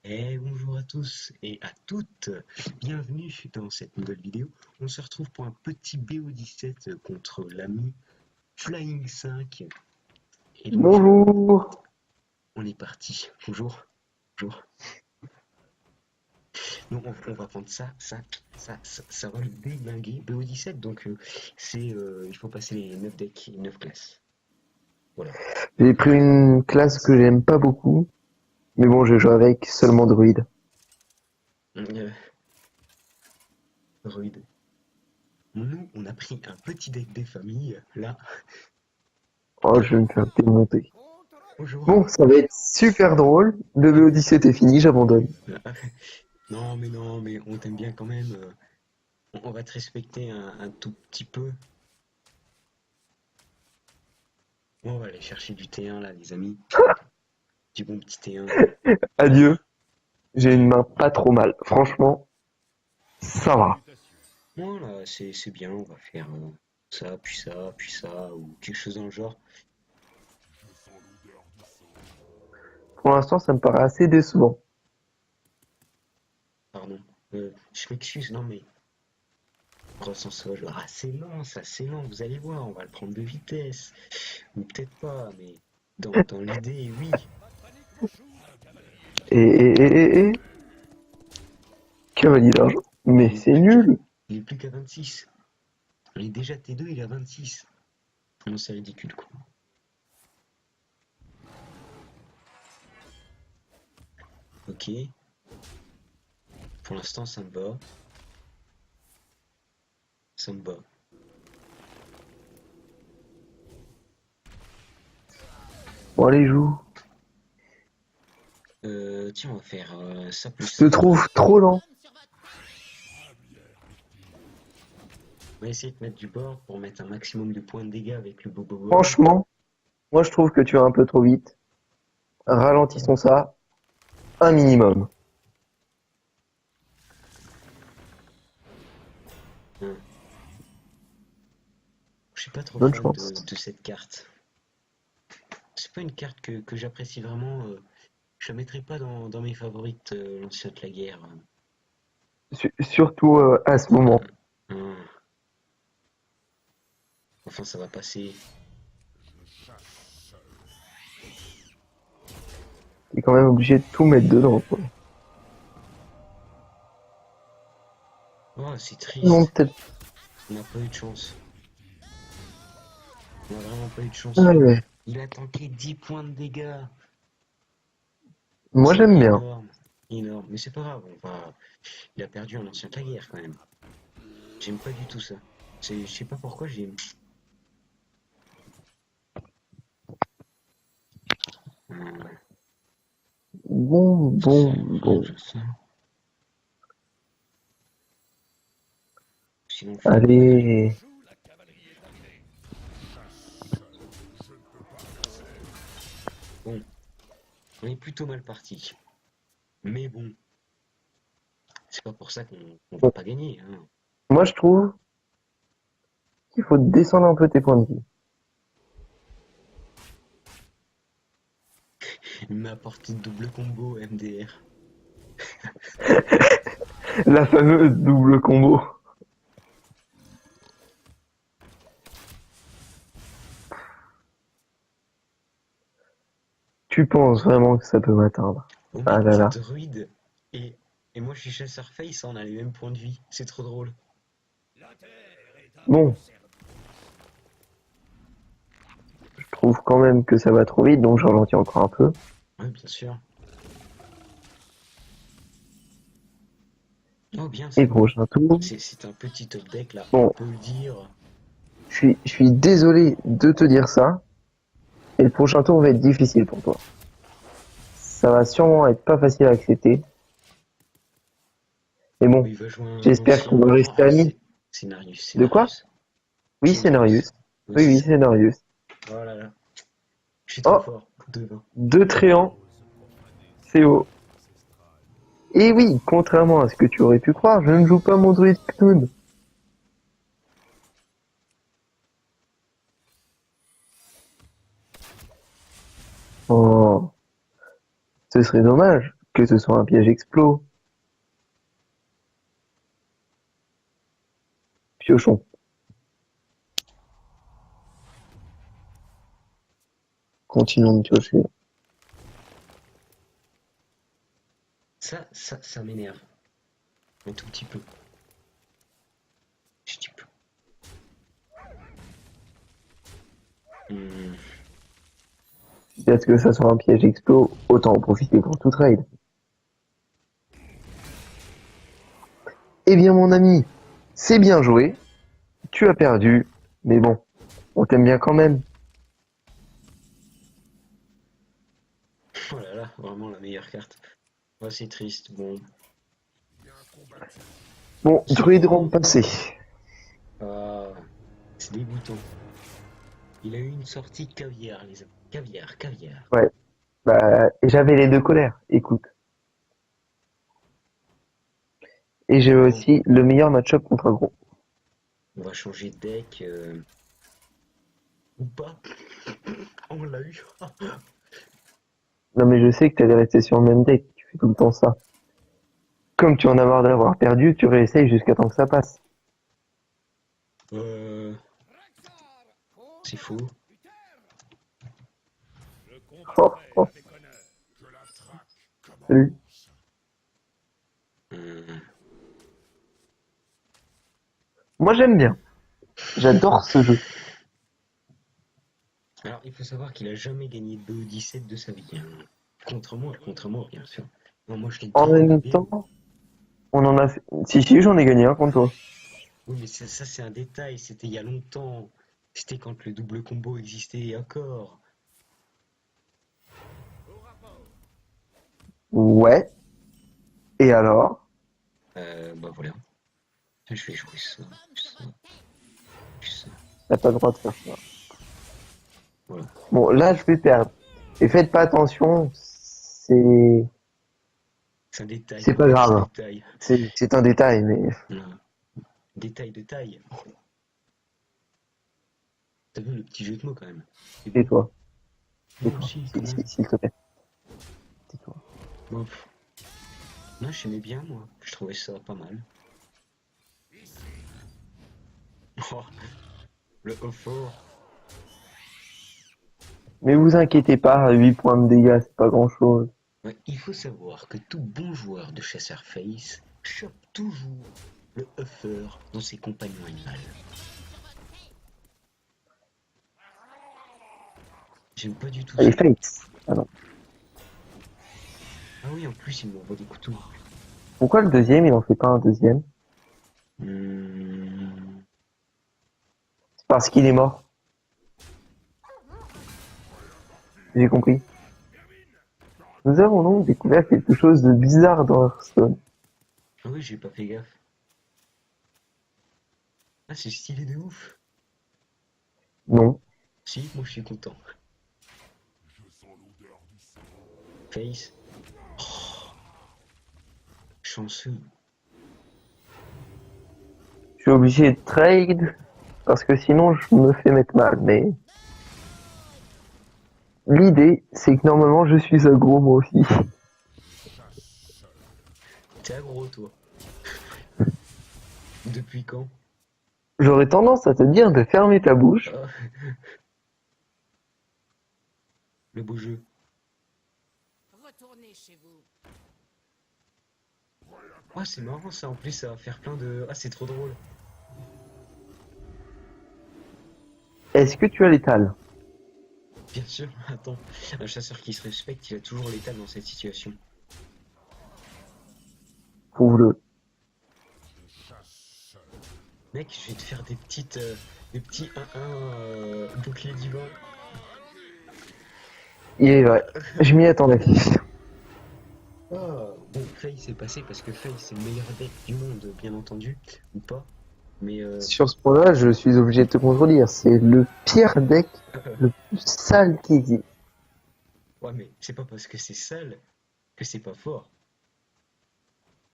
Bonjour à tous et à toutes, bienvenue dans cette nouvelle vidéo. On se retrouve pour un petit BO17 contre l'ami Flying 5. Et donc, Bonjour. on est parti. Bonjour. Bonjour. Donc, on va prendre ça va le déglinguer. BO17, donc il faut passer les 9 decks, les 9 classes. Voilà. J'ai pris une classe que j'aime pas beaucoup, mais bon, je joue avec seulement druide. Euh, Rude. Nous, on a pris un petit deck des familles, là. Oh, je vais me faire démonter. Bonjour. Bon, ça va être super drôle. Le VO17 est fini, j'abandonne. Non, mais on t'aime bien quand même. On va te respecter un tout petit peu. On va aller chercher du T1 là, les amis. Du bon petit T1. Adieu. J'ai une main pas trop mal. Franchement, ça va. Voilà, c'est bien. On va faire ça, puis ça, ou quelque chose dans le genre. Pour l'instant, ça me paraît assez décevant. Pardon. Je m'excuse, non mais. Recensage. Ah, c'est lent, ça, c'est lent. Vous allez voir, on va le prendre de vitesse. Ou peut-être pas, mais dans l'idée, oui. Et cavalier d'argent. Mais Il est c'est plus qu'à nul. il est plus qu'à 26. Il est déjà T2, il a 26. Non, c'est ridicule, quoi. Ok. Pour l'instant, ça me va. Ça me va. Bon, allez, joue. Tiens, on va faire ça plus Je te ça. trouve trop lent. On va essayer de mettre du bord pour mettre un maximum de points de dégâts avec le Bobo Bob. Franchement, moi, je trouve que tu vas un peu trop vite. Ralentissons ça un minimum. Hein. Je suis pas trop Bonne fan chance. de cette carte. C'est pas une carte que j'apprécie vraiment. Je la mettrai pas dans mes favorites, l'ancien de la guerre. Surtout à ce moment. Hein. Enfin, ça va passer. T'es quand même obligé de tout mettre dedans, quoi. Oh, c'est Non, triste. peut-être. On n'a pas eu de chance. On n'a vraiment pas eu de chance. Ah ouais. Il a tanké 10 points de dégâts. Moi, C'est j'aime bien. énorme. Énorme. Mais c'est pas grave. Il a perdu un ancien de la guerre quand même. J'aime pas du tout ça. Je sais pas pourquoi j'aime. Euh, ça sert à rien Bon. tout ça. Sinon, on fait quoi là? Allez. Bon, on est plutôt mal parti. Mais bon, c'est pas pour ça qu'on va Bon. pas gagner. Hein. Moi, je trouve qu'il faut descendre un peu tes points de vie. Il m'a apporté double combo MDR. La fameuse double combo. Tu penses vraiment que ça peut m'atteindre? Oh Ah mais là t'es là. druide et moi je suis chasseur face, on a les mêmes points de vie. C'est trop drôle. Bon, je trouve quand même que ça va trop vite, donc je ralentis encore un peu. Ouais, bien sûr. Oh bien, Et ça me va. prochain tour. C'est un petit top deck là, on Bon, peut le dire. je suis désolé de te dire ça. Et le prochain tour va être difficile pour toi. Ça va sûrement être pas facile à accepter. Mais Oh, bon, il va jouer un j'espère qu'on va ancien. rester Ah, amis. De quoi? Scénarius. Oui, Scénarius. Scénarius. Oui, Oui, c'est oui, ça. Scénarius. Oh là là, je suis trop Oh, fort. 2-20. deux tréants, c'est haut. Et oui, contrairement à ce que tu aurais pu croire, je ne joue pas mon druide Cthulhu. Oh, ce serait dommage. que ce soit un piège explos. Piochon. Continuons de piocher. Ça m'énerve. Un tout petit peu. Un petit peu. Hmm. Peut-être que ça soit un piège explos, autant en profiter pour tout trade. Eh bien, mon ami, c'est bien joué. Tu as perdu, mais bon, on t'aime bien quand même. Oh là là, vraiment la meilleure carte. Oh, c'est triste. Bon. Bon, druide Oh, round passé. ah, c'est dégoûtant. Il a eu une sortie caviar, les amis. Caviar, caviar. Ouais, bah, j'avais les deux colères, écoute. Et j'ai Bon, aussi le meilleur match-up contre un gros. on va changer de deck. Ou pas. On l'a eu. Non mais je sais que t'allais rester sur le même deck, tu fais tout le temps ça. Comme tu en as marre d'avoir perdu, tu réessayes jusqu'à temps que ça passe. Euh, c'est faux. Oh, oh, salut. Euh, Moi j'aime bien, j'adore ce jeu. Alors, il faut savoir qu'il a jamais gagné de BO17 de sa vie, hein. Contre moi, bien sûr. Non, moi, je gagne En très peu de même BO. temps, on en a fait... Si, j'en ai gagné un contre toi. Oui, mais ça, c'est un détail. C'était il y a longtemps. C'était quand le double combo existait encore. Ouais, et alors? Bah voilà. Je vais jouer ça. T'as pas le droit de faire ça. Voilà. Bon, là je vais perdre. Et faites pas attention, c'est... C'est un détail, C'est un pas petit grave. détail. C'est un détail, mais... Non, détail de taille. T'as vu le petit jeu de mots quand même. C'est beau. Tais-toi, Non, tais-toi, si, quand même. s'il te plaît. Tais-toi. Bon, non, j'aimais bien, moi. Je trouvais ça pas mal. Oh, le haut fort. Mais vous inquiétez pas, 8 points de dégâts, c'est pas grand-chose. Ouais, il faut savoir que tout bon joueur de chasseur face chope toujours le huffer dans ses compagnons animaux. J'aime pas du tout Allez, ça. Fates. Ah non. Ah oui, en plus, il m'envoie des couteaux. Pourquoi le deuxième, il en fait pas un deuxième? Hmm. C'est parce qu'il est mort. J'ai compris. Nous avons donc découvert quelque chose de bizarre dans Hearthstone. Ah oui, j'ai pas fait gaffe. Ah, c'est stylé de ouf. Non. Si, moi je suis content. Face. Oh, chanceux. Je suis obligé de trade, parce que sinon je me fais mettre mal, mais... L'idée, c'est que normalement je suis aggro moi aussi. T'es aggro, toi. Depuis quand? J'aurais tendance à te dire de fermer ta bouche. Ah, le beau jeu. Retournez chez vous. Ah, c'est marrant ça, en plus ça va faire plein de... Ah, c'est trop drôle. Est-ce que tu as l'étal? Bien sûr, attends. Un chasseur qui se respecte, il a toujours l'état dans cette situation. Prouve-le. Mec, je vais te faire des petits 1-1 bouclier divin. Il est vrai. Je m'y attendais. Ah, bon, Faye c'est passé parce que Faye c'est le meilleur deck du monde, bien entendu, ou pas. Mais Sur ce point-là, je suis obligé de te contredire. C'est le pire deck, le plus sale qui existe. ouais, mais c'est pas parce que c'est sale que c'est pas fort.